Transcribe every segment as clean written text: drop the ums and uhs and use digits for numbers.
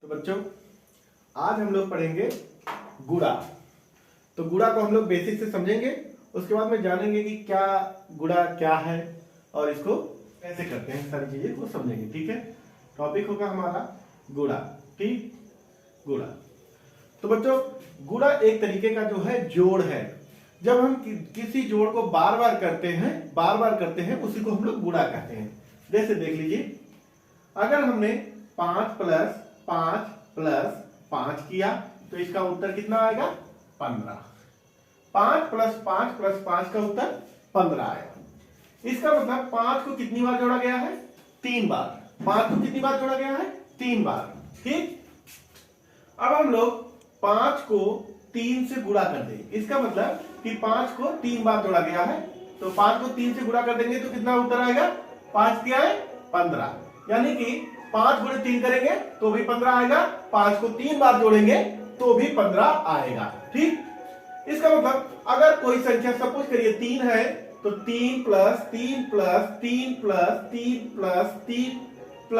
तो बच्चों आज हम लोग पढ़ेंगे गुणा। तो गुणा को हम लोग बेसिक से समझेंगे, उसके बाद में जानेंगे कि क्या गुणा क्या है और इसको कैसे करते हैं, सारी चीजें को समझेंगे। ठीक है, टॉपिक होगा हमारा गुणा। ठीक, गुणा। तो बच्चों गुणा एक तरीके का जो है जोड़ है। जब हम किसी जोड़ को बार बार करते हैं उसी को हम लोग गुणा कहते हैं। जैसे देख लीजिए, अगर हमने 5 + 5 + 5 किया तो इसका उत्तर कितना आएगा? 15। 5 + 5 + 5 का उत्तर 15 आएगा। इसका मतलब 5 को कितनी बार जोड़ा गया है? 3 बार। 5 को कितनी बार जोड़ा गया है? 3 बार। ठीक, अब हम लोग 5 को 3 से गुणा कर देंगे। इसका मतलब कि 5 को 3 बार जोड़ा गया है, तो 5 को 3 से गुणा कर देंगे तो कितना उत्तर आएगा? 5 क्या है? 15। यानी कि 5 × 3 करेंगे तो भी 15 आएगा, 5 को 3 बार जोड़ेंगे तो भी 15 आएगा। ठीक, इसका मतलब अगर कोई संख्या सपोज करिए 3 है तो 3 + 3 + 3 + 3 + 3 +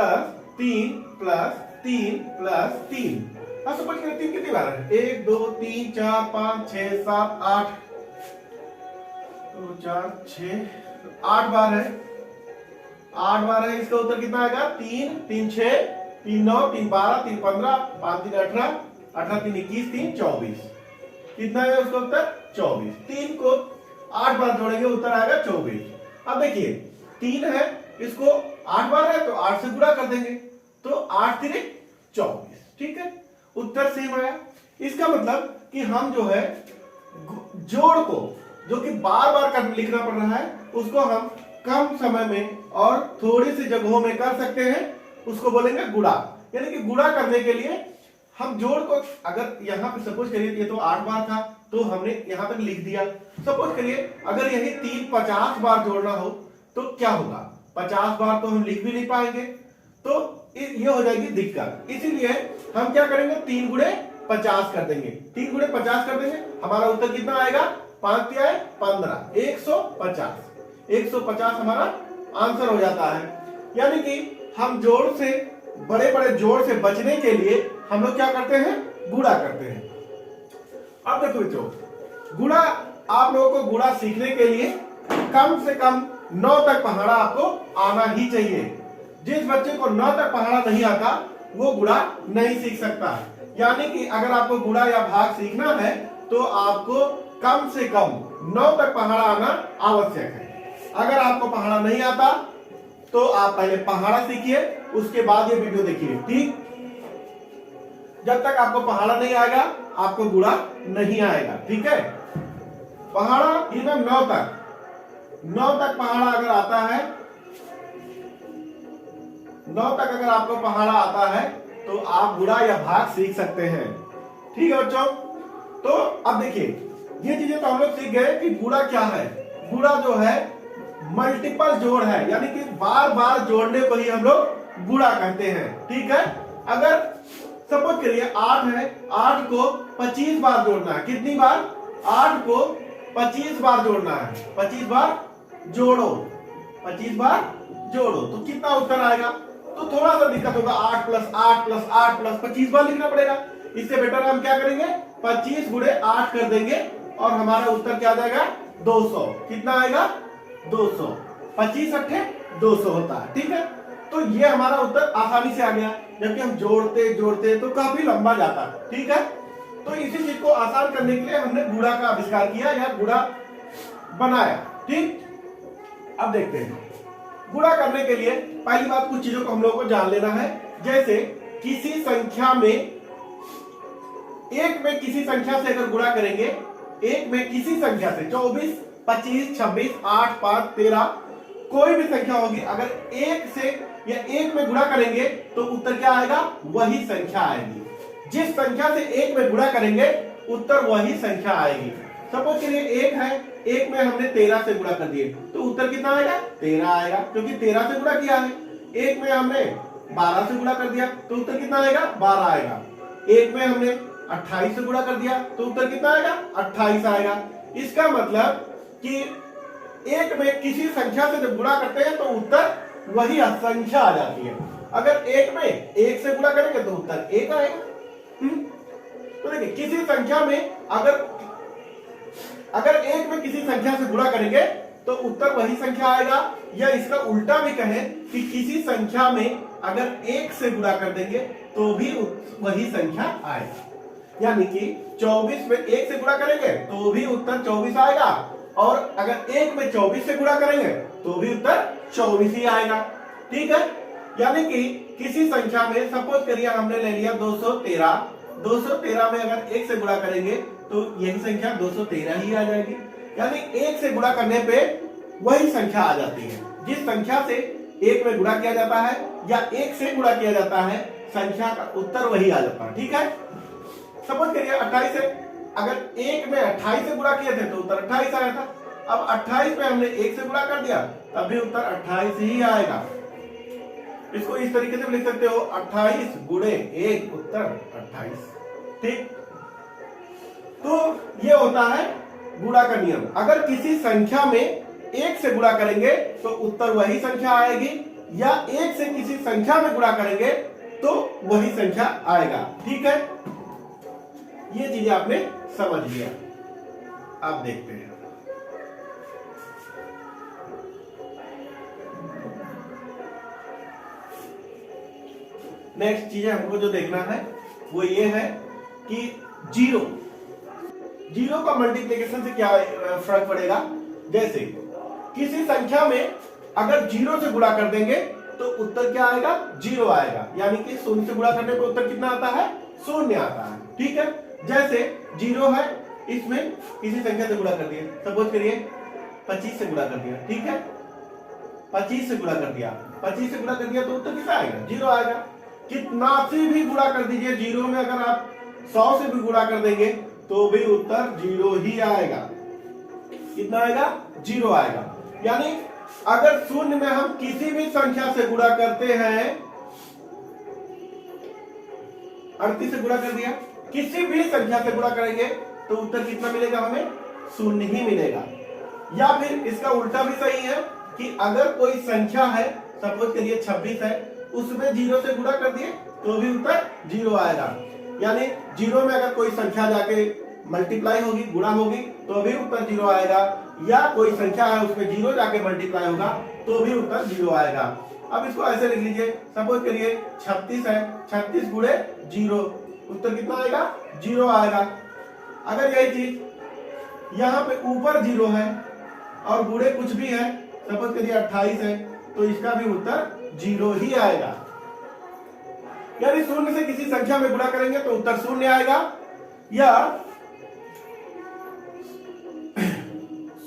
3 + 3 + 3। अब सपोज करिए 3 कितनी बार है? 1 2 3 4 5 6 7 8 2 4 6 8 बार है। 8 बार है, इसका उत्तर कितना आएगा? 3 3 6 3 9 3 12 3 15 5 3 18 18 3 21 3 24। कितना है उसका उत्तर? 24। 3 को 8 बार जोड़ेंगे उत्तर आएगा 24। अब देखिए 3 है, इसको 8 बार है तो 8 से गुणा कर देंगे तो 8 × 3 = 24। ठीक है, उत्तर सेम आया। इसका मतलब कि हम जो है जोड़ को जो कि बार बार लिखना पड़ रहा है उसको हम कम समय में और थोड़ी सी जगहों में कर सकते हैं, उसको बोलेंगे गुणा। यानी कि गुणा करने के लिए हम जोड़ को, अगर यहां पे सपोज करिए ये तो 8 बार था तो हमने यहां पर लिख दिया। सपोज करिए अगर यही 3 50 बार जोड़ना हो तो क्या होगा? 50 बार तो हम लिख भी नहीं पाएंगे, तो ये हो जाएगी दिक्कत। इसीलिए हम क्या करेंगे? 3 × 50 कर देंगे। 3 × 50 कर देंगे, हमारा उत्तर कितना आएगा? 5 क्या है? 15। 150। 150 हमारा आंसर हो जाता है। यानी कि हम जोड़ से, बड़े बड़े जोड़ से बचने के लिए हम लोग क्या करते हैं? गुणा करते हैं। अब देखो बच्चों, गुणा, आप लोगों को गुणा सीखने के लिए कम से कम 9 तक पढ़ना आपको आना ही चाहिए। जिस बच्चे को 9 तक पढ़ना नहीं आता वो गुणा नहीं सीख सकता। यानी कि अगर आपको गुणा या भाग सीखना है तो आपको कम से कम 9 तक पढ़ना आना आवश्यक है। अगर आपको पढ़ना नहीं आता तो आप पहले पढ़ना सीखिए, उसके बाद ये वीडियो देखिए। ठीक, जब तक आपको पढ़ना नहीं आएगा आपको गुणा नहीं आएगा। ठीक है, पढ़ना इवन 9 तक पढ़ना अगर आता है, 9 तक अगर आपको पढ़ना आता है तो आप गुणा या भाग सीख सकते हैं। ठीक है बच्चों, तो अब देखिए ये चीजें तो हम लोग सीख गए कि गुणा क्या है। गुणा जो है मल्टीपल जोड़ है, यानी कि बार बार जोड़ने को ही हम लोग गुणा कहते हैं। ठीक है, अगर सपोज करिए 8 है, 8 को 25 बार जोड़ना है। कितनी बार? 8 को 25 बार जोड़ना है। 25 बार जोड़ो, 25 बार जोड़ो तो कितना उत्तर आएगा? तो थोड़ा सा दिक्कत होगा, 8 + 8 + 8 + 25 बार लिखना पड़ेगा। इससे बेटर हम क्या करेंगे? 25 × 8 कर देंगे और हमारा उत्तर क्या आ जाएगा? 200। कितना आएगा? 200। 25 × 8 200 होता है। ठीक है, तो ये हमारा उत्तर आसानी से आ गया, जबकि हम जोड़ते जोड़ते तो काफी लंबा जाता। ठीक है, तो इसी चीज को आसान करने के लिए हमने गुणा का आविष्कार किया या गुणा बनाया। ठीक, अब देखते हैं गुणा करने के लिए पहली बात कुछ चीजों को हम लोगों को जान लेना है। जैसे किसी संख्या में, एक में किसी संख्या से अगर गुणा करेंगे, एक में किसी संख्या से 24 25 26 8 5 13 कोई भी संख्या होगी, अगर एक से या एक में गुणा करेंगे तो उत्तर क्या आएगा? वही संख्या आएगी। जिस संख्या से एक में गुणा करेंगे उत्तर वही संख्या आएगी। सपोज करिए 1 है, एक में हमने 13 से गुणा कर दिए तो उत्तर कितना आएगा? 13 आएगा, क्योंकि 13 से गुणा किया है। एक में हमने 12 से गुणा कर दिया तो उत्तर कितना आएगा? 12 आएगा। एक में हमने 28 से गुणा कर दिया तो उत्तर कितना आएगा? 28 आएगा। इसका मतलब कि एक में किसी संख्या से जब गुणा करते हैं तो उत्तर वही संख्या आ जाती है। अगर एक में एक से गुणा करेंगे तो उत्तर एक आएगा। तो देखिए किसी संख्या में अगर एक में किसी संख्या से गुणा करेंगे तो उत्तर वही संख्या आएगा, या इसका उल्टा भी कहें कि किसी संख्या में अगर एक से गुणा कर देंगे तो भी वही संख्या आएगा। यानी कि 24 में एक से गुणा करेंगे तो भी उत्तर 24 आएगा, और अगर एक में 24 से गुणा करेंगे तो भी उत्तर 24 ही आएगा। ठीक है, यानी कि किसी संख्या में सपोज करिए हमने ले लिया 213 में अगर एक से गुणा करेंगे तो यही संख्या 213 ही आ जाएगी। यानी एक से गुणा करने पे वही संख्या आ जाती है। जिस संख्या से एक में गुणा किया जाता है या एक से गुणा किया जाता है, संख्या का उत्तर वही आ जाता है। ठीक है, सपोज करिए 28 से अगर एक में 28 से गुणा किए थे तो उत्तर 28 आया था। अब 28 में हमने एक से गुणा कर दिया तब भी उत्तर 28 ही आएगा। इसको इस तरीके से लिख सकते हो 28 गुणे 1 उत्तर 28। ठीक, तो ये होता है गुणा का नियम। अगर किसी संख्या में एक से गुणा करेंगे तो उत्तर वही संख्या आएगी, या एक से किसी संख्या में गुणा करेंगे तो वही संख्या आएगा। ठीक है, ये चीजें आपने समझ लिया। आप देखते हैं नेक्स्ट चीजें हमको जो देखना है वो ये है कि जीरो का मल्टीप्लिकेशन से क्या फर्क पड़ेगा। जैसे किसी संख्या में अगर जीरो से गुणा कर देंगे तो उत्तर क्या आएगा, जीरो आएगा। यानी कि शून्य से गुणा करने पर उत्तर कितना आता है, शून्य आता है। ठीक है, जैसे जीरो है, इसमें किसी संख्या से गुणा कर दिया, सपोज करिए 25 से गुणा कर दिया। ठीक है, 25 से गुणा कर दिया, 25 से गुणा कर दिया तो उत्तर कितना आएगा, जीरो आएगा। कितना से भी गुणा कर दीजिए, जीरो में अगर आप 100 से भी गुणा कर देंगे तो भी उत्तर जीरो ही आएगा। कितना आएगा, जीरो आएगा। यानी अगर शून्य में हम किसी भी संख्या से गुणा करते हैं, 38 से गुणा कर दिया, किसी भी संख्या से गुणा करेंगे तो उत्तर कितना मिलेगा, हमें शून्य ही मिलेगा। या फिर इसका उल्टा भी सही है कि अगर कोई संख्या है, सपोज करिए 26 है, उसमें जीरो से गुणा कर दिए तो भी उत्तर जीरो आएगा। यानी जीरो में अगर कोई संख्या जाके मल्टीप्लाई होगी, गुणा होगी, तो भी उत्तर जीरो आएगा, या कोई संख्या है उसमें जीरो जाके मल्टीप्लाई होगा तो भी उत्तर जीरो आएगा। अब इसको ऐसे लिख लीजिए, सपोज करिए 36 है, 36 गुणे जीरो, उत्तर कितना आएगा, जीरो आएगा। अगर यही चीज यहाँ पे ऊपर जीरो है और गुणे कुछ भी है, सपोज करिए 28 है, तो इसका भी उत्तर जीरो ही आएगा। यानी शून्य से किसी संख्या में गुणा करेंगे तो उत्तर शून्य आएगा, या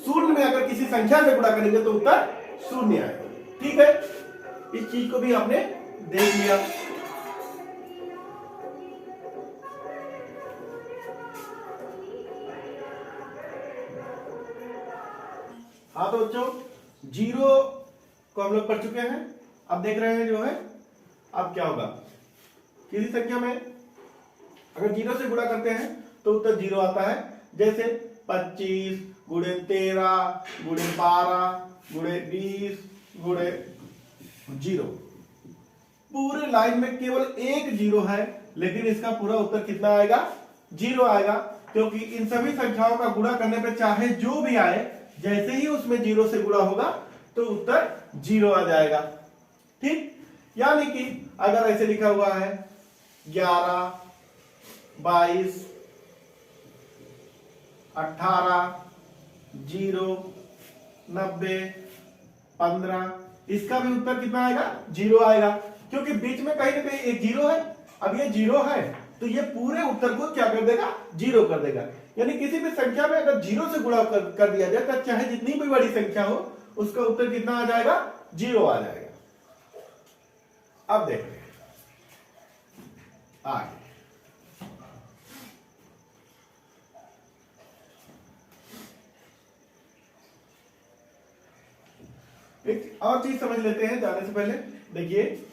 शून्य में अगर किसी संख्या से गुणा करेंगे तो उत्तर शून्य आएगा। ठीक है, इस चीज को भी आपने देख लिया। हाँ तो बच्चों, जीरो को हम लोग पढ़ चुके हैं। अब देख रहे हैं जो है अब क्या होगा, किसी संख्या में अगर जीरो से गुणा करते हैं तो उत्तर जीरो आता है। जैसे 25 गुणे 13 गुणे 12 गुणे 20 गुणे जीरो, पूरे लाइन में केवल एक जीरो है, लेकिन इसका पूरा उत्तर कितना आएगा, जीरो आएगा। क्योंकि इन सभी संख्याओं का गुणा करने पे चाहे जो भी आए, जैसे ही उसमें जीरो से गुणा होगा तो उत्तर जीरो आ जाएगा। ठीक, यानी कि अगर ऐसे लिखा हुआ है 11 22 18 0 90 15, इसका भी उत्तर कितना आएगा, जीरो आएगा। क्योंकि बीच में कहीं ना कहीं एक जीरो है। अब ये जीरो है तो ये पूरे उत्तर को क्या कर देगा, जीरो कर देगा। यानी किसी भी संख्या में अगर जीरो से गुणा कर दिया जाए तो चाहे जितनी भी बड़ी संख्या हो, उसका उत्तर कितना आ जाएगा, जीरो आ जाएगा। अब देखते हैं आगे। एक और चीज समझ लेते हैं जाने से पहले। देखिए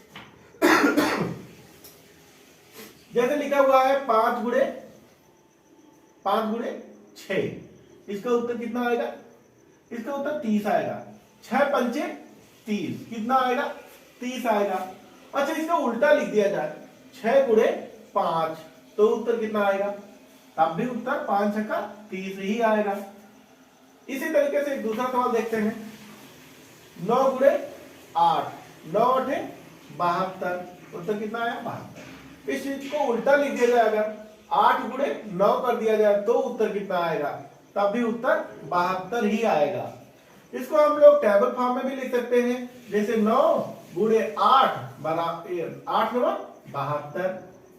जैसे लिखा हुआ है 5 गुणे 6, इसका उत्तर कितना आएगा, इसका उत्तर 30 आएगा। 6 पंचे 30, कितना आएगा, 30 आएगा। अच्छा, इसका उल्टा लिख दिया जाए 6 गुणे 5, तो उत्तर कितना आएगा? तब भी उत्तर 5 छक्का 30 ही आएगा। इसी तरीके से एक दूसरा सवाल देखते हैं। 9 गुणे 8, 9 8 72, उत्तर कितना आया? 72। इस चीज को उल्टा लिख दिया जाए, अगर 8 गुणे 9 कर दिया जाए तो उत्तर कितना आएगा? तब भी उत्तर 72 ही आएगा। इसको हम लोग टेबल फॉर्म में भी लिख सकते हैं, जैसे 9 गुणे 8 बराबर 8 9 72,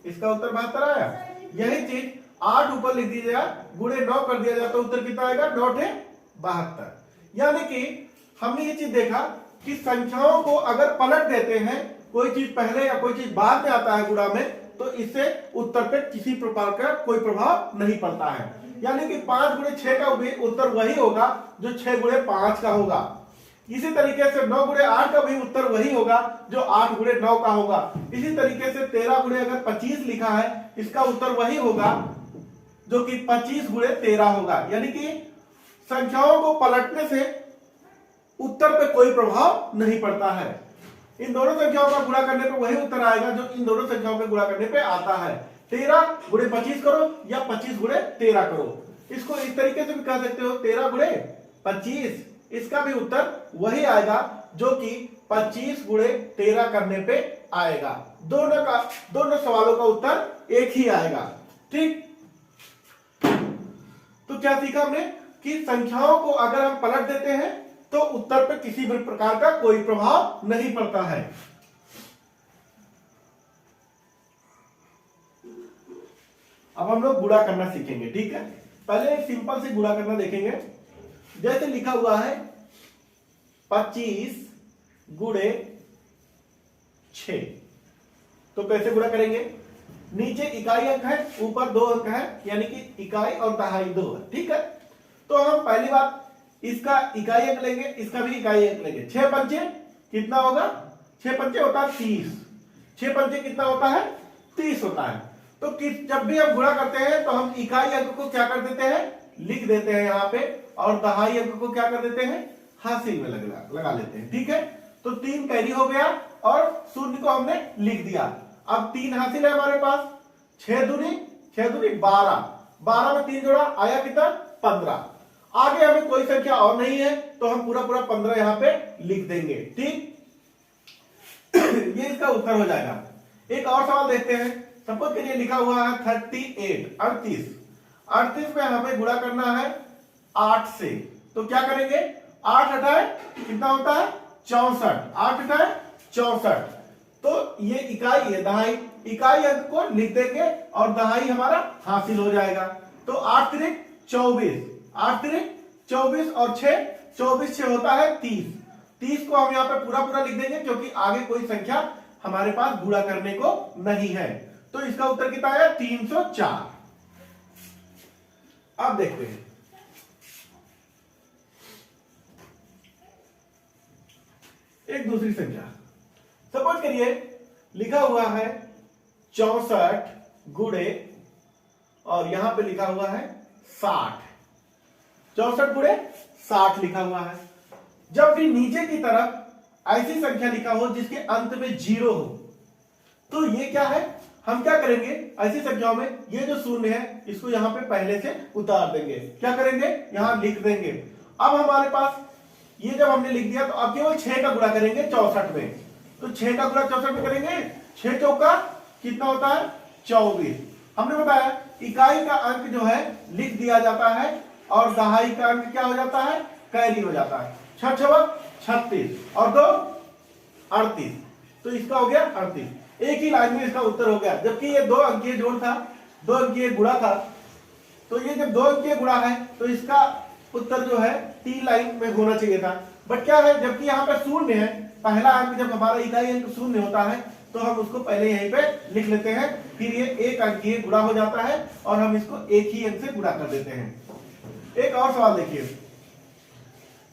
इसका उत्तर 72 आया। यही चीज 8 ऊपर लिख दिया जाए, गुणे 9 कर दिया जाए तो उत्तर कितना आएगा? 9 8 72। यानी कि हमने ये चीज देखा कि संख्याओं को अगर पलट देते हैं, कोई चीज पहले या कोई चीज बाद में आता है गुणा में, तो इससे उत्तर पे किसी प्रकार का कोई प्रभाव नहीं पड़ता है। यानी कि 5 गुणे 6 का भी उत्तर वही होगा जो 6 गुणे 5 का होगा। इसी तरीके से 9 गुणे 8 का भी उत्तर वही होगा जो 8 गुणे 9 का होगा। इसी तरीके से 13 गुणे अगर 25 लिखा है, इसका उत्तर वही होगा जो कि 25 गुणे 13 होगा। यानी कि संख्याओं को पलटने से उत्तर पे कोई प्रभाव नहीं पड़ता है। इन दोनों संख्याओं का गुणा करने पे वही उत्तर आएगा जो इन दोनों संख्याओं के गुणा करने पे आता है। 13 गुणे 25 करो या 25 गुणे 13 करो, इसको इस तरीके से भी कह सकते हो 13 गुणे 25, इसका भी उत्तर वही आएगा जो कि 25 गुणे 13 करने पे आएगा। दोनों सवालों का उत्तर एक ही आएगा। ठीक, तो क्या सीखा हमने कि संख्याओं को अगर हम पलट देते हैं तो उत्तर पे किसी भी प्रकार का कोई प्रभाव नहीं पड़ता है। अब हम लोग गुणा करना सीखेंगे। ठीक है, पहले एक सिंपल से गुणा करना देखेंगे। जैसे लिखा हुआ है 25 गुणे 6, तो कैसे गुणा करेंगे? नीचे इकाई अंक है, ऊपर 2 अंक है, यानी कि इकाई और दहाई 2 है। ठीक है, तो हम पहली बात इसका इकाई अंक लेंगे, इसका भी इकाई अंक लेंगे। 6 पंचे कितना होगा? 6 पंचे होता है 30। 6 पंचे कितना होता है? 30 होता है। तो जब भी हम गुणा करते हैं तो हम इकाई अंक को क्या कर देते हैं? लिख देते हैं यहाँ पे, और दहाई अंक को क्या कर देते हैं? हासिल में लगा लेते हैं। ठीक है, तो 3 कैरी हो गया और 0 को हमने लिख दिया। अब 3 हासिल है हमारे पास। 6 दूनी 12, 12 में 3 जोड़ा आया कितना? 15। आगे हमें कोई संख्या और नहीं है तो हम पूरा 15 यहां पे लिख देंगे। ठीक, ये इसका उत्तर हो जाएगा। एक और सवाल देखते हैं। सपोज करिए लिखा हुआ है 38 38 में हमें गुणा करना है 8 से, तो क्या करेंगे? 8 हटाए कितना होता है? 64। 8 हटाए 64, तो ये इकाई है, दहाई, इकाई अंक को लिख देंगे और दहाई हमारा हासिल हो जाएगा। तो 8 त्रिक 24, 8 त्रिक 24 और 6, 24 6 होता है 30। 30 को हम यहाँ पे पूरा लिख देंगे क्योंकि आगे कोई संख्या हमारे पास गुणा करने को नहीं है। तो इसका उत्तर कितना आया? 304। अब देखते हैं एक दूसरी संख्या। सपोज करिए लिखा हुआ है 64 गुणे, और यहां पे लिखा हुआ है 60। 64 गुणे 60 लिखा हुआ है। जब भी नीचे की तरफ ऐसी संख्या लिखा हो जिसके अंत में 0 हो, तो ये क्या है? हम क्या करेंगे? ऐसी संख्याओं में ये जो 0 है इसको यहां पे पहले से उतार देंगे। क्या करेंगे? यहां लिख देंगे। अब हमारे पास ये जब हमने लिख दिया तो अब केवल 6 का गुणा करेंगे 64 में। तो 6 का गुणा 64 में करेंगे। 6 चौका कितना होता है? 24। हमने बताया इकाई का अंक जो है लिख दिया जाता है और दहाई का अंक क्या हो जाता है? कैरी हो जाता है। 6 छवा 36 और 2 38, तो इसका हो गया 38। एक ही लाइन में इसका उत्तर हो गया। जबकि ये 2 अंकीय जोड़ था, 2 अंकीय गुणा था, तो ये जब 2 अंकीय गुणा है तो इसका उत्तर जो है 3 लाइन में होना चाहिए था। बट क्या है, जबकि यहाँ पे 0 है, पहला अंक जब हमारा इकाई अंक 0 होता है तो हम उसको पहले यहीं पे लिख लेते हैं, फिर ये एक अंकीय गुणा हो जाता है और हम इसको एक ही अंक से गुणा कर देते हैं। एक और सवाल देखिए।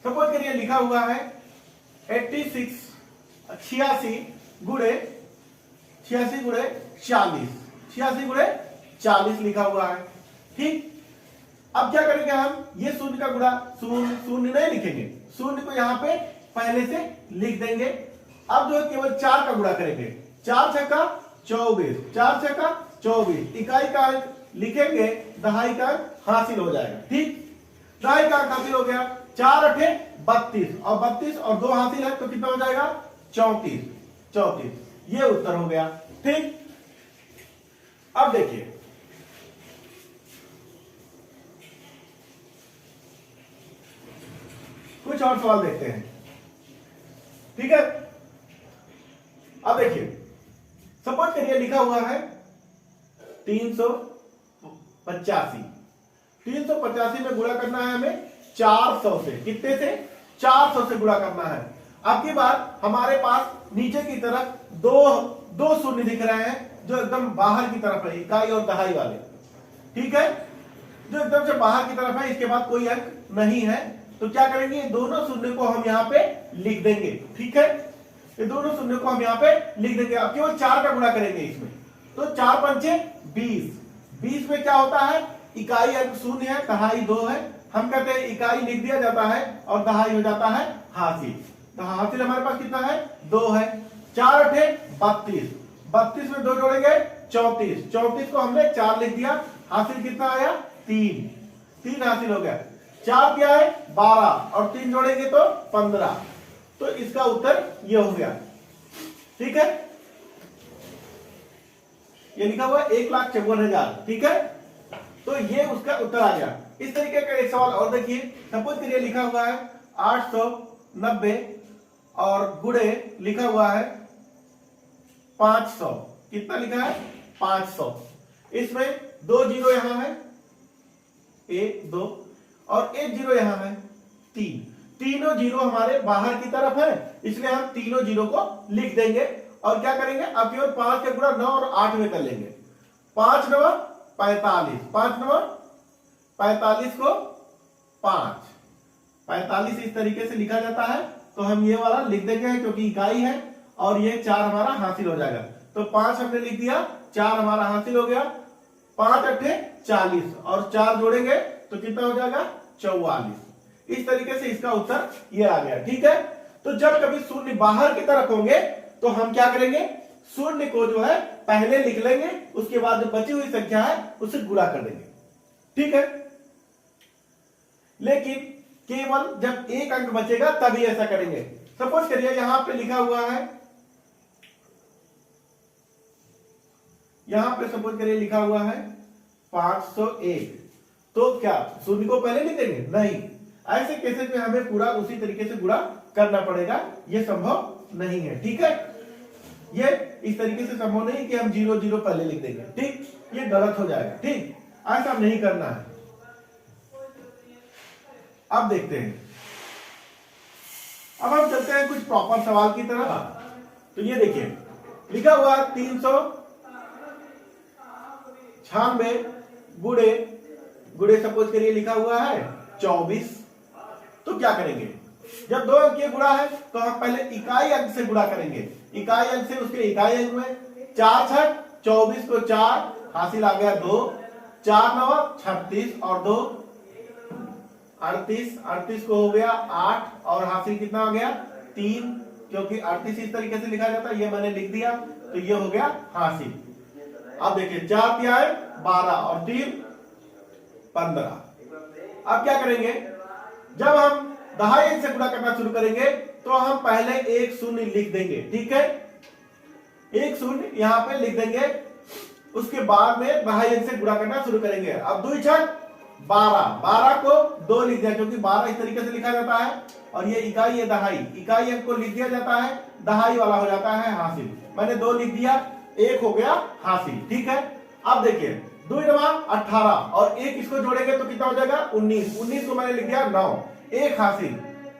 सपोज करिए लिखा हुआ है 86 गुणे 40, 86 गुणे 40 लिखा हुआ है। ठीक, अब क्या करेंगे हम? ये 0 का गुणा, 0 नहीं लिखेंगे, 0 को यहां पे पहले से लिख देंगे। अब जो है केवल 4 का गुणा करेंगे। 4 छक्का 24, 4 छक्का 24, इकाई का अंक लिखेंगे, दहाई का अंक हासिल हो जाएगा। ठीक, दहाई का अंक हासिल हो गया। 4 अठे 32 और 32 और 2 हासिल है तो कितना हो जाएगा 34, 34। ये उत्तर हो गया। ठीक, अब देखिए कुछ और सवाल देखते हैं। ठीक है, अब देखिए सपोज करिए लिखा हुआ है 385। 385 में गुणा करना है हमें 400 से। कितने से? 400 से गुणा करना है। अब की बार हमारे पास नीचे की तरफ दो शून्य दिख रहे हैं जो एकदम बाहर की तरफ है, इकाई और दहाई वाले। ठीक है, जो एकदम से बाहर की तरफ है, इसके बाद कोई अंक नहीं है, तो क्या करेंगे, ये दोनों शून्य को हम यहाँ पे लिख देंगे। ठीक है, ये दोनों शून्य को हम यहाँ पे लिख देंगे। अब केवल 4 का गुणा करेंगे इसमें, तो 4 पंचे 20। 20 में क्या होता है, इकाई अंक शून्य है, दहाई 2 है। हम कहते हैं इकाई लिख दिया जाता है और दहाई हो जाता है हासिल। तो हासिल हमारे पास कितना है, 2 है। 4 अठे 32, 32 में 2 जोड़ेंगे 34, 34 को हमने 4 लिख दिया, हासिल कितना आया 3, 3 हासिल हो गया। 4 क्या है 12 और 3 जोड़ेंगे तो 15, तो इसका उत्तर ये हो गया। ठीक है, ये लिखा हुआ है 1,54,000। ठीक है, तो ये उसका उत्तर आ गया। इस तरीके का एक सवाल और देखिए, सपोज करिए लिखा हुआ है 890 और गुणे लिखा हुआ है 500। कितना लिखा है 500। इसमें 2 जीरो यहां है, 1 2 और 1 जीरो यहां है 3। तीनों जीरो हमारे बाहर की तरफ है, इसलिए हम तीनों जीरो को लिख देंगे। और क्या करेंगे, अब केवल 5 के गुणा 9 और 8 में कर लेंगे। 5 9 45, 5 9 45 को 5, 45 इस तरीके से लिखा जाता है। तो हम ये वाला लिख देंगे क्योंकि इकाई है, और ये 4 हमारा हासिल हो जाएगा। तो 5 हमने लिख दिया, 4 हमारा हासिल हो गया। 5 अठे 40 और 4 जोड़ेंगे तो कितना हो जाएगा 44। इस तरीके से इसका उत्तर ये आ गया। ठीक है, तो जब कभी शून्य बाहर की तरफ होंगे तो हम क्या करेंगे, शून्य को जो है पहले लिख लेंगे, उसके बाद जो बची हुई संख्या है उसे गुणा कर देंगे। ठीक है, लेकिन केवल जब एक अंक बचेगा तभी ऐसा करेंगे। सपोज करिए यहां पे लिखा हुआ है, यहां पे सपोज करिए लिखा हुआ है 501, तो क्या शून्य को पहले लिख देंगे? नहीं, ऐसे केसेस में हमें पूरा उसी तरीके से गुणा करना पड़ेगा, यह संभव नहीं है। ठीक है, ये इस तरीके से संभव नहीं कि हम 0 0 पहले लिख देंगे। ठीक, ये गलत हो जाएगा। ठीक, ऐसा नहीं करना है। अब देखते हैं, अब हम चलते हैं कुछ प्रॉपर सवाल की तरफ। तो ये देखिए लिखा हुआ 396 गुणे गुणे सपोज करिए लिखा हुआ है 24। तो क्या करेंगे, जब 2 अंक की गुणा है तो हम पहले इकाई अंक से गुणा करेंगे। इकाई अंक से उसके इकाई अंक में 4 छक 24 को 4 हासिल आ गया 2, 4 9 36 और 2 38, 38 को हो गया 8 और हासिल कितना हो गया 3, क्योंकि 38 इस तरीके से लिखा जाता है, ये मैंने लिख दिया, तो ये हो गया हासिल। अब देखिए 4 क्या है 12 और 3 15। अब क्या करेंगे, जब हम दहाई अंक से गुणा करना शुरू करेंगे तो हम पहले एक शून्य लिख देंगे। ठीक है, एक शून्य यहां पे लिख देंगे, उसके बाद में दहाई अंक से गुणा करना शुरू करेंगे। अब 2 छक 12, 12 को 2 लिख दिया, क्योंकि 12 इस तरीके से लिखा जाता है, और ये इकाई है दहाई, इकाई अंक को लिख दिया जाता है, दहाई वाला हो जाता है हासिल। मैंने 2 लिख दिया, 1 हो गया हासिल। ठीक है, अब देखिए 2 9 18 और 1 इसको जोड़ेंगे तो कितना हो जाएगा 19, 19 को मैंने लिख दिया 9, 1 हासिल।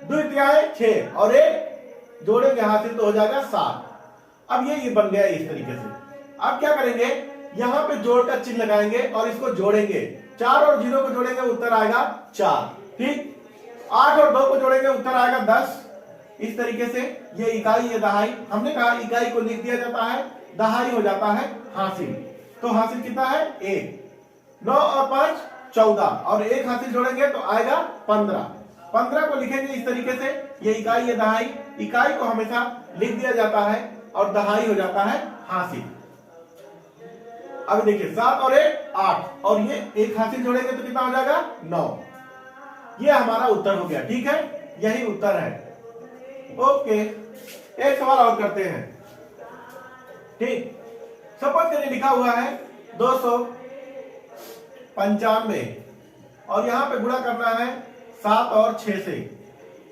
2 क्या है 6 और 1 जोड़ेंगे हासिल तो हो जाएगा 7। अब ये बन गया इस तरीके से। अब क्या करेंगे, यहां पे जोड़ का चिन्ह लगाएंगे और इसको जोड़ेंगे, 4 और 0 को जोड़ेंगे उत्तर आएगा 4। ठीक, 8 और 2 को जोड़ेंगे उत्तर आएगा 10। इस तरीके से ये इकाई ये दहाई, हमने कहा इकाई को लिख दिया जाता है, दहाई हो जाता है हासिल। तो हासिल कितना है 1, 9 और 5 14 और 1 हासिल जोड़ेंगे तो आएगा 15। 15 को लिखेंगे इस तरीके से, ये इकाई ये दहाई, इकाई को हमेशा लिख दिया जाता है और दहाई हो जाता है हासिल। अब देखिए 7 और 1 8 और ये एक हासिल जोड़ेंगे तो कितना हो जाएगा 9। ये हमारा उत्तर हो गया। ठीक है, यही उत्तर है। ओके, एक सवाल और करते हैं। ठीक, सपोज करिए लिखा हुआ है 295 और यहां पे गुणा करना है 7 और 6 से,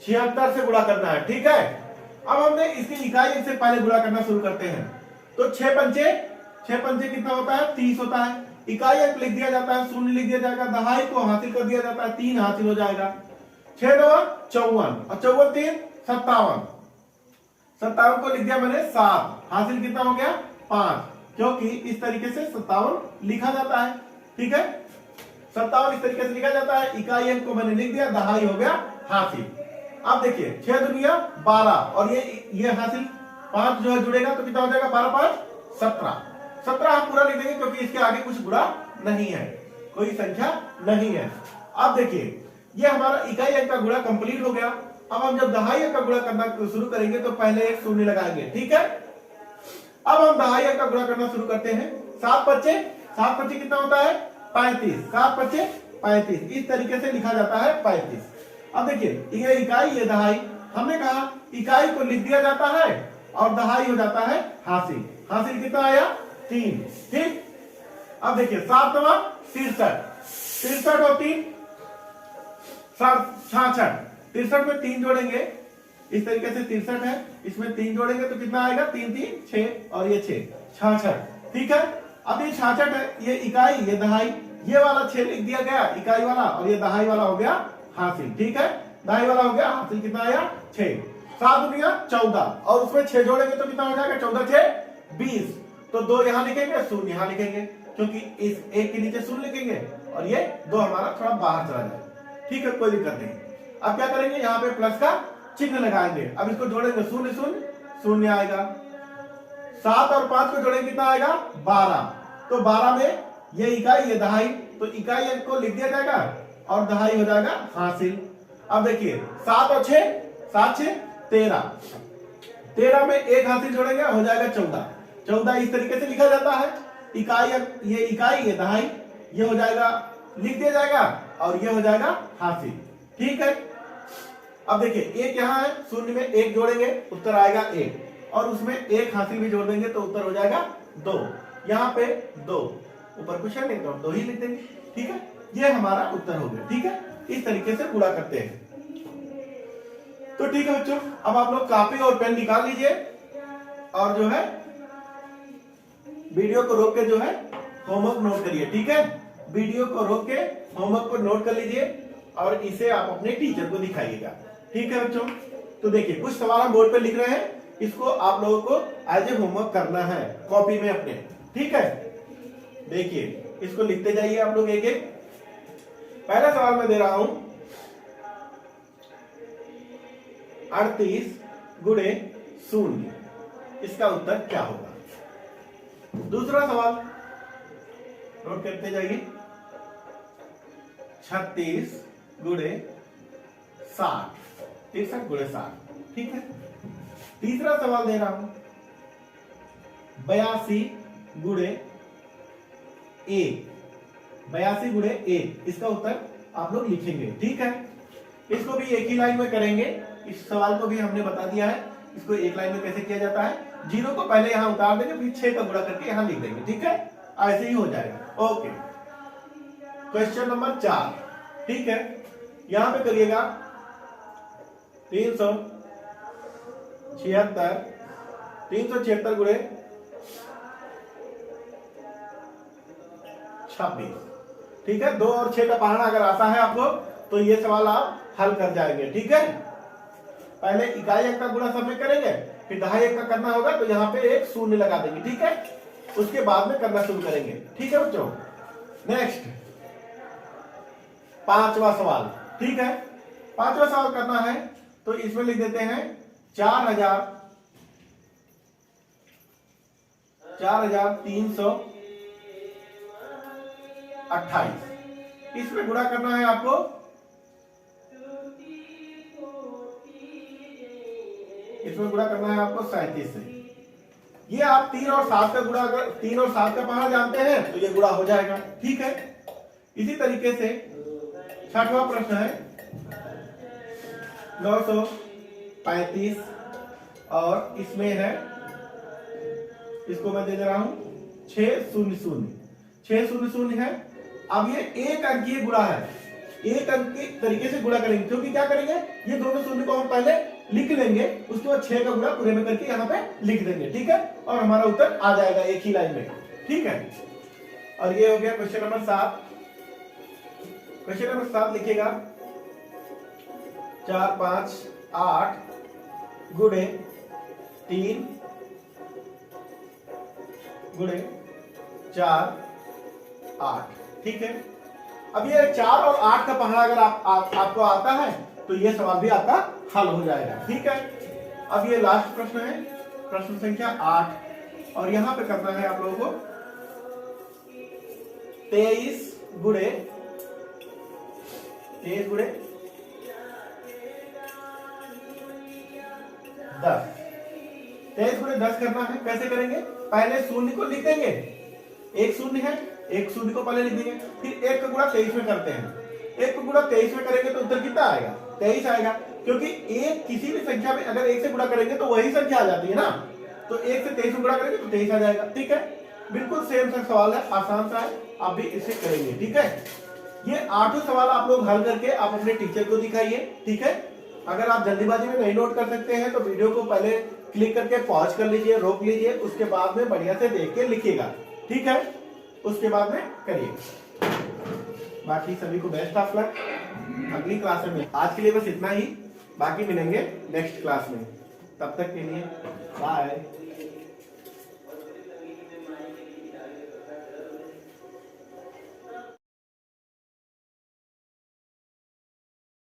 76 से गुणा करना है। ठीक है, अब हमने इसकी इकाई से पहले गुणा करना शुरू करते हैं। तो 6 पंचे कितना होता है 30 होता है। इकाई अंक लिख दिया जाता है, शून्य लिख दिया जाएगा, दहाई को हासिल कर दिया जाता है, 3 हासिल हो जाएगा। 6 9 54 और 54 3 57, 57 को लिख दिया मैंने 7, हासिल कितना हो गया 5, क्योंकि इस तरीके से 57 लिखा जाता है। ठीक है, 57 इस तरीके से लिखा जाता है। इकाई अंक को मैंने लिख दिया, दहाई हो गया हासिल। अब देखिए 6 दुनिया 12 और ये हासिल 5 जो है जुड़ेगा तो कितना हो जाएगा 12 5 17, 17 हम पूरा लिख देंगे क्योंकि इसके आगे कुछ गुणा नहीं है, कोई संख्या नहीं है। अब देखिए ये हमारा इकाई अंक का गुणा कंप्लीट हो गया। अब हम जब दहाई अंक का गुणा करना शुरू करेंगे तो पहले एक शून्य लगाएंगे। ठीक है, अब हम दहाई अंक का गुणा करना शुरू करते हैं। 7 पच्चे कितना होता है 35, 7 पच्चे 35, इस तरीके से लिखा जाता है 35। अब देखिए ये इकाई ये दहाई, हमने कहा इकाई को लिख दिया जाता है और दहाई हो जाता है हासिल। हासिल कितना आया 3। ठीक, अब देखिए 7 9 63, 63 और 3 66, 63 में 3 जोड़ेंगे इस तरीके से 63 है, इसमें 3 जोड़ेंगे तो कितना आएगा 3 3 6 और ये 6 66। ठीक है, अब ये 66 है, ये इकाई ये दहाई, ये वाला 6 लिख दिया गया इकाई वाला और ये दहाई वाला हो गया हासिल। ठीक है, दहाई वाला हो गया हासिल, कितना आया 6। 7 दुनिया 14 और उसमें 6 जोड़ेंगे तो कितना हो जाएगा 14 6 20, तो 2 यहां लिखेंगे, शून्य यहां लिखेंगे क्योंकि इस एक के नीचे शून्य लिखेंगे और ये 2 हमारा थोड़ा बाहर चला जाएगा। ठीक है, कोई दिक्कत नहीं। अब क्या करेंगे यहाँ पे प्लस का चिन्ह लगाएंगे। अब इसको जोड़ेंगे शून्य शून्य शून्य आएगा, 7 और 5 को जोड़ेंगे कितना आएगा 12, तो 12 में ये इकाई ये दहाई, तो इकाई अंक को लिख दिया जाएगा और दहाई हो जाएगा हासिल। अब देखिए 7 और 6 7 6 13, 13 में एक हासिल जोड़ेंगे हो जाएगा 14, 14 इस तरीके से लिखा जाता है। इकाई ये इकाई ये दहाई, ये हो जाएगा लिख दिया जाएगा और ये हो जाएगा हासिल। ठीक है, अब देखिए एक यहाँ है, शून्य में एक जोड़ेंगे उत्तर आएगा 1 और उसमें एक हासिल भी जोड़ देंगे तो उत्तर हो जाएगा 2। यहाँ पे 2, ऊपर कुछ है नहीं तो 2 ही लिख देंगे। ठीक है, ये हमारा उत्तर हो गया। ठीक है, इस तरीके से गुणा करते हैं। तो ठीक है बच्चों, अब आप लोग कॉपी और पेन निकाल लीजिए और जो है वीडियो को रोक के जो है होमवर्क नोट करिए। ठीक है, वीडियो को रोक के होमवर्क को नोट कर लीजिए और इसे आप अपने टीचर को दिखाइएगा। ठीक है बच्चों, तो देखिए कुछ सवाल हम बोर्ड पे लिख रहे हैं, इसको आप लोगों को एज ए होमवर्क करना है कॉपी में अपने। ठीक है, देखिए इसको लिखते जाइए आप लोग एक एक। पहला सवाल मैं दे रहा हूं 38 गुणे 0, इसका उत्तर क्या होगा। दूसरा सवाल नोट करते जाइए 36 गुणे 60, 63 गुणे 60। ठीक है, तीसरा सवाल दे रहा हूं 82 गुणे 1, 82 गुणे 1, इसका उत्तर आप लोग लिखेंगे। ठीक है, इसको भी एक ही लाइन में करेंगे। इस सवाल को भी हमने बता दिया है, इसको एक लाइन में कैसे किया जाता है। 0 को पहले यहां उतार देंगे, फिर 6 का गुणा करके यहां लिख देंगे। ठीक है, ऐसे ही हो जाएगा। Okay, question number 4। ठीक है, यहां पे करिएगा 376 गुणे 26। ठीक है, 2 और 6 का पहाड़ा अगर आता है आपको तो ये सवाल आप हल कर जाएंगे। ठीक है, पहले इकाई अंक का गुणा सब में करेंगे, फिर दहाई अंक का करना होगा तो यहाँ पे एक शून्य लगा देंगे। ठीक है, उसके बाद में करना शुरू करेंगे। ठीक है बच्चों, नेक्स्ट पांचवा सवाल। ठीक है, पांचवा सवाल करना है तो इसमें लिख देते हैं 4328, इसमें गुणा करना है आपको इसमें गुणा करना है आपको 37 से। ये आप 3 और 7 का गुणा, अगर 3 और 7 का पहाड़ा जानते हैं तो ये गुणा हो जाएगा। ठीक है, इसी तरीके से 6वां प्रश्न है 935 और इसमें है, इसको मैं दे रहा हूं 600। 600 है। अब ये एक अंकीय गुणा है, एक अंक के तरीके से गुणा करेंगे, क्योंकि क्या करेंगे, ये दोनों शून्य को हम पहले लिख लेंगे, उसके बाद 6 का गुणा पूरे में करके यहाँ पे लिख देंगे। ठीक है, और हमारा उत्तर आ जाएगा एक ही लाइन में। ठीक है, और ये हो गया क्वेश्चन नंबर 7। क्वेश्चन नंबर 7 लिखिएगा 4 5 8 गुणे 3 गुणे 4 8। ठीक है, अब ये 4 और 8 का पहाड़ा अगर आपको आता है तो ये सवाल भी आपका हल हो जाएगा। ठीक है, अब ये लास्ट प्रश्न है, प्रश्न संख्या 8, और यहां पे करना है आप लोगों को 23 गुणे 10 23 गुणे 10 करना है। कैसे करेंगे, पहले शून्य को लिख देंगे, एक शून्य है, एक शून्य को पहले लिख देंगे, फिर 1 का गुणा 23 में करते हैं। 1 का गुणा 23 में करेंगे तो उत्तर कितना आएगा, 23 आएगा, क्योंकि एक किसी भी संख्या में अगर 1 से गुणा करेंगे तो वही संख्या आ जाती है ना, तो 1 से 23 में गुणा करेंगे तो 23 आ जाएगा। ठीक है, बिल्कुल सेम सा सवाल है, आसान सा है, आप भी इसे करेंगे। ठीक है, ये 8 सवाल आप लोग हल करके आप अपने टीचर को दिखाइए। ठीक है, अगर आप जल्दीबाजी में नहीं नोट कर सकते हैं तो वीडियो को पहले क्लिक करके पॉज कर लीजिए, रोक लीजिए, उसके बाद में बढ़िया से देख के लिखिएगा। ठीक है, उसके बाद में करिए। बाकी सभी को बेस्ट ऑफ लक अगली क्लास में। आज के लिए बस इतना ही, बाकी मिलेंगे नेक्स्ट क्लास में, तब तक के लिए बाय।